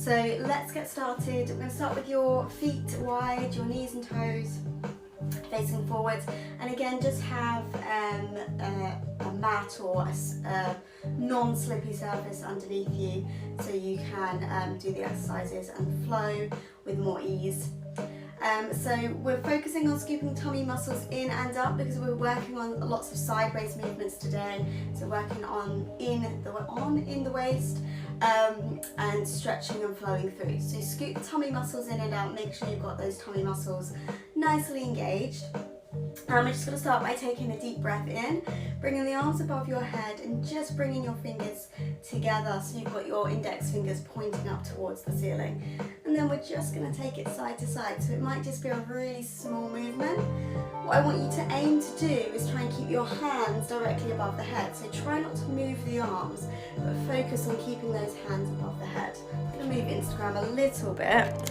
So let's get started. We're going to start with your feet wide, your knees and toes facing forwards, and again just have a mat or a non-slippery surface underneath you so you can do the exercises and flow with more ease. So we're focusing on scooping tummy muscles in and up because we're working on lots of sideways movements today. So working on in the waist and stretching and flowing through. So scoop the tummy muscles in and out. Make sure you've got those tummy muscles nicely engaged. We're just going to start by taking a deep breath in, bringing the arms above your head and just bringing your fingers together so you've got your index fingers pointing up towards the ceiling. And then we're just going to take it side to side, so it might just be a really small movement. What I want you to aim to do is try and keep your hands directly above the head, so try not to move the arms, but focus on keeping those hands above the head. I'm going to move Instagram a little bit.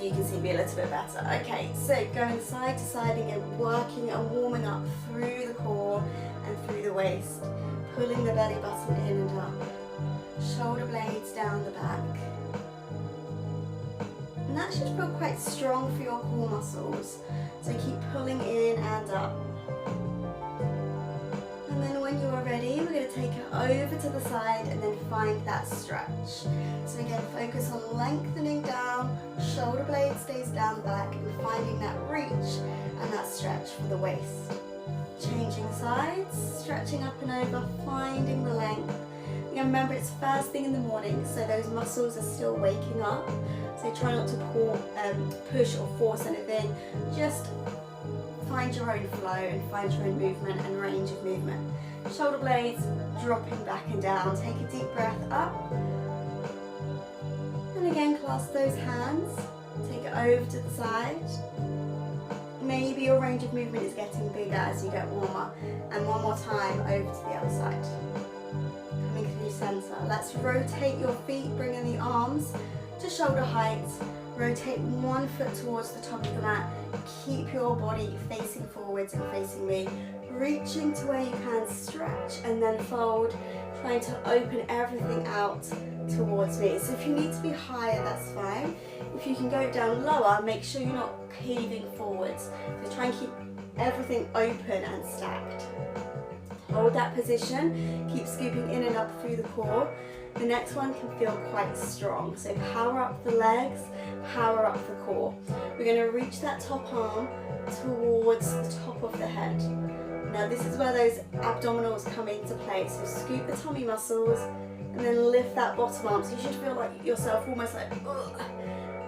You can see me a little bit better. Okay, so going side to side again, working and warming up through the core and through the waist, pulling the belly button in and up, shoulder blades down the back. And that should feel quite strong for your core muscles, so keep pulling in and up. And then when you are ready, we're going to take it over to the side and then find that stretch. So again, focus on lengthening down, shoulder blade stays down back, and finding that reach and that stretch for the waist. Changing sides, stretching up and over, finding the length. Again, remember it's first thing in the morning, so those muscles are still waking up. So try not to push or force anything. Just find your own flow and find your own movement and range of movement. Shoulder blades dropping back and down. Take a deep breath up. And again, clasp those hands. Take it over to the side. Maybe your range of movement is getting bigger as you get warmer. And one more time over to the other side. Coming through center. Let's rotate your feet, bringing the arms to shoulder height. Rotate one foot towards the top of the mat. Keep your body facing forwards and facing me. Reaching to where you can, stretch and then fold. Trying to open everything out towards me. So if you need to be higher, that's fine. If you can go down lower, make sure you're not caving forwards. So try and keep everything open and stacked. Hold that position. Keep scooping in and up through the core. The next one can feel quite strong. So power up the legs, power up the core. We're going to reach that top arm towards the top of the head. Now this is where those abdominals come into play. So scoop the tummy muscles and then lift that bottom arm. So you should feel like yourself almost like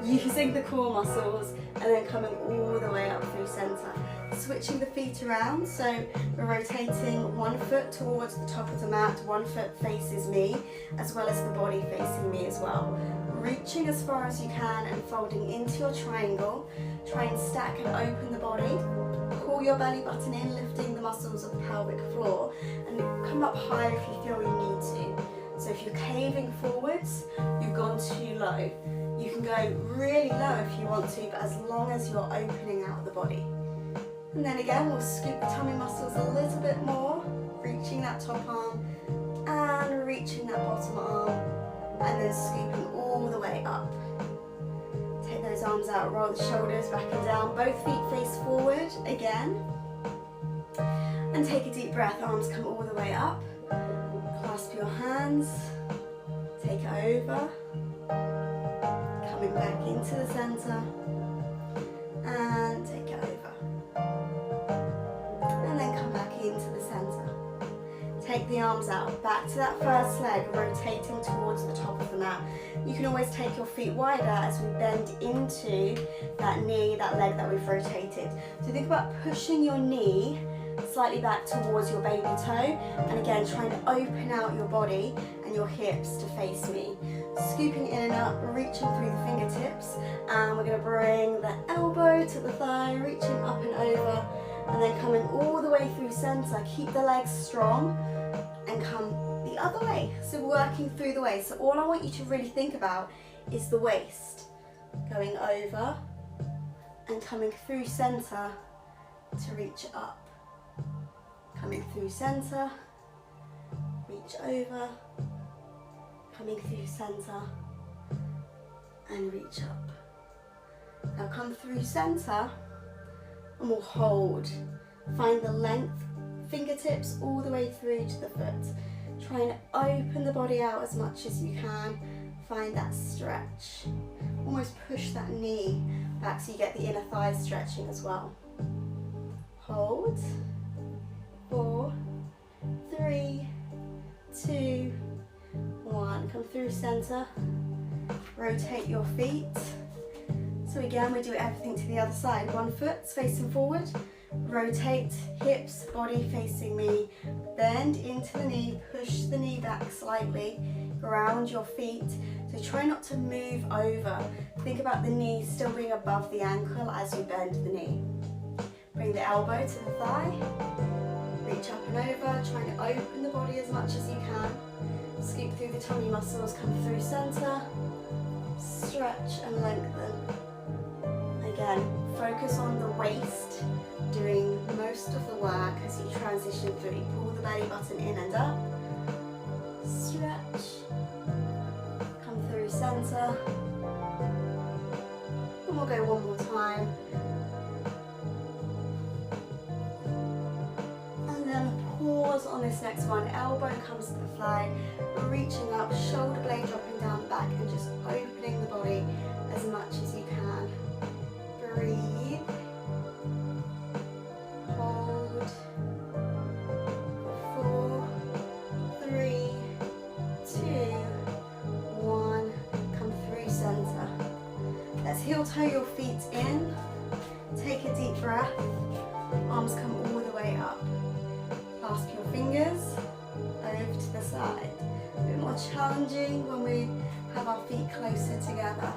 using the core muscles and then coming all the way up through center. Switching the feet around, so we're rotating one foot towards the top of the mat, one foot faces me, as well as the body facing me as well. Reaching as far as you can and folding into your triangle. Try and stack and open the body. Pull your belly button in, lifting the muscles of the pelvic floor, and come up high if you feel you need to. So if you're caving forwards, you've gone too low. You can go really low if you want to, but as long as you're opening out the body. And then again, we'll scoop the tummy muscles a little bit more, reaching that top arm and reaching that bottom arm, and then scooping all the way up. Take those arms out, roll the shoulders back and down, both feet face forward again. And take a deep breath, arms come all the way up. Clasp your hands, take it over, coming back into the center, and take it over. And then come back into the center. Take the arms out, back to that first leg, rotating towards the top of the mat. You can always take your feet wider as we bend into that knee, that leg that we've rotated. So think about pushing your knee slightly back towards your baby toe, and again trying to open out your body and your hips to face me. Scooping in and up, reaching through the fingertips, and we're going to bring the elbow to the thigh, reaching up and over, and then coming all the way through center. Keep the legs strong and come the other way, so working through the waist. So all I want you to really think about is the waist, going over and coming through center to reach up. Coming through center, reach over Coming through center and reach up. Now come through center and we'll hold. Find the length, fingertips all the way through to the foot. Try and open the body out as much as you can. Find that stretch. Almost push that knee back so you get the inner thighs stretching as well. Hold. 4, 3, 2, 1. Come through center. Rotate your feet. So again, we do everything to the other side. One foot's facing forward. Rotate, hips, body facing me. Bend into the knee, push the knee back slightly. Ground your feet. So try not to move over. Think about the knee still being above the ankle as you bend the knee. Bring the elbow to the thigh. Reach up and over, trying to open the body as much as you can. Scoop through the tummy muscles, come through center. Stretch and lengthen. Again, focus on the waist, doing most of the work as you transition through. You pull the belly button in and up. Stretch. Come through center. And we'll go one more time. And then pause on this next one. Elbow comes to the thigh, reaching up, shoulder blade dropping down the back and just opening the body as much as you can. Breathe. Hold. 4, 3, 2, 1. Come through center. Let's heel toe your feet in. Take a deep breath. Arms come all the way up. Clasp your fingers over to the side. A bit more challenging when we have our feet closer together.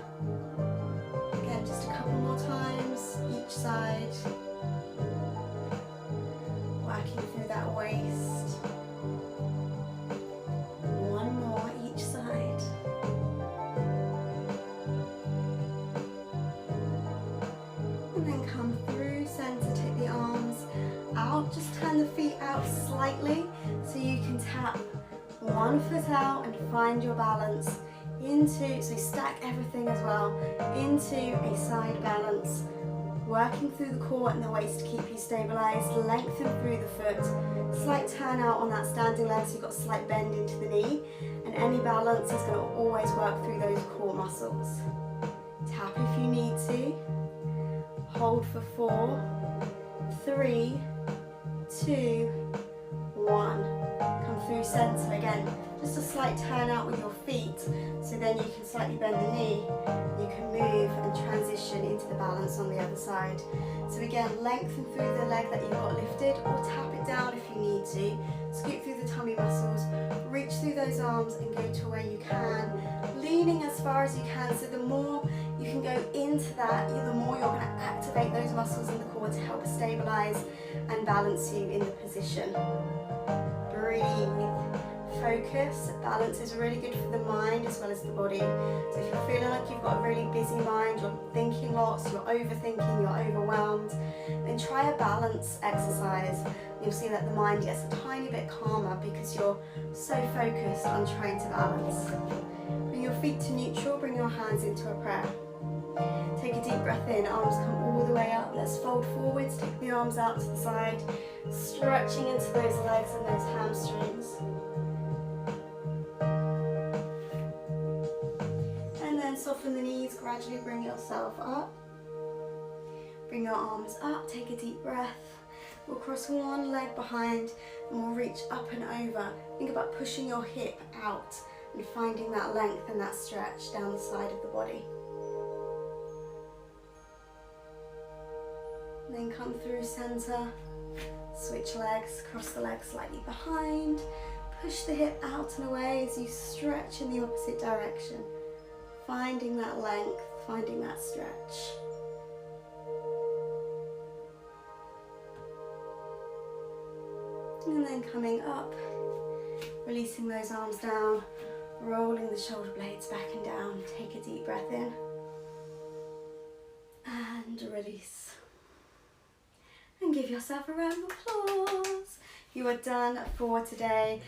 Again, just a couple more times each side. Working through that waist. One more each side. And then come through center, take the arms out. Just turn the feet out slightly so you can tap one foot out and find your balance into, so stack everything as well, into a side balance. Working through the core and the waist to keep you stabilized. Lengthen through the foot. Slight turn out on that standing leg so you've got a slight bend into the knee. And any balance is going to always work through those core muscles. Tap if you need to. Hold for 4, 3, 2, 1. Come through center again. Just a slight turn out with your feet, so then you can slightly bend the knee. You can move and transition into the balance on the other side. So again, lengthen through the leg that you've got lifted, or tap it down if you need to. Scoop through the tummy muscles, reach through those arms and go to where you can. Leaning as far as you can, so the more you can go into that, the more you're going to activate those muscles in the core to help stabilize and balance you in the position. Breathe. Focus. Balance is really good for the mind as well as the body. So if you're feeling like you've got a really busy mind, you're thinking lots, you're overthinking, you're overwhelmed, then try a balance exercise. You'll see that the mind gets a tiny bit calmer because you're so focused on trying to balance. Bring your feet to neutral, bring your hands into a prayer. Take a deep breath in, arms come all the way up. Let's fold forwards, take the arms out to the side, stretching into those legs and those hamstrings. Soften the knees, gradually bring yourself up. Bring your arms up, take a deep breath. We'll cross one leg behind and we'll reach up and over. Think about pushing your hip out and finding that length and that stretch down the side of the body. And then come through center, switch legs, cross the legs slightly behind. Push the hip out and away as you stretch in the opposite direction. Finding that length, finding that stretch. And then coming up, releasing those arms down, rolling the shoulder blades back and down. Take a deep breath in and release. And give yourself a round of applause. You are done for today.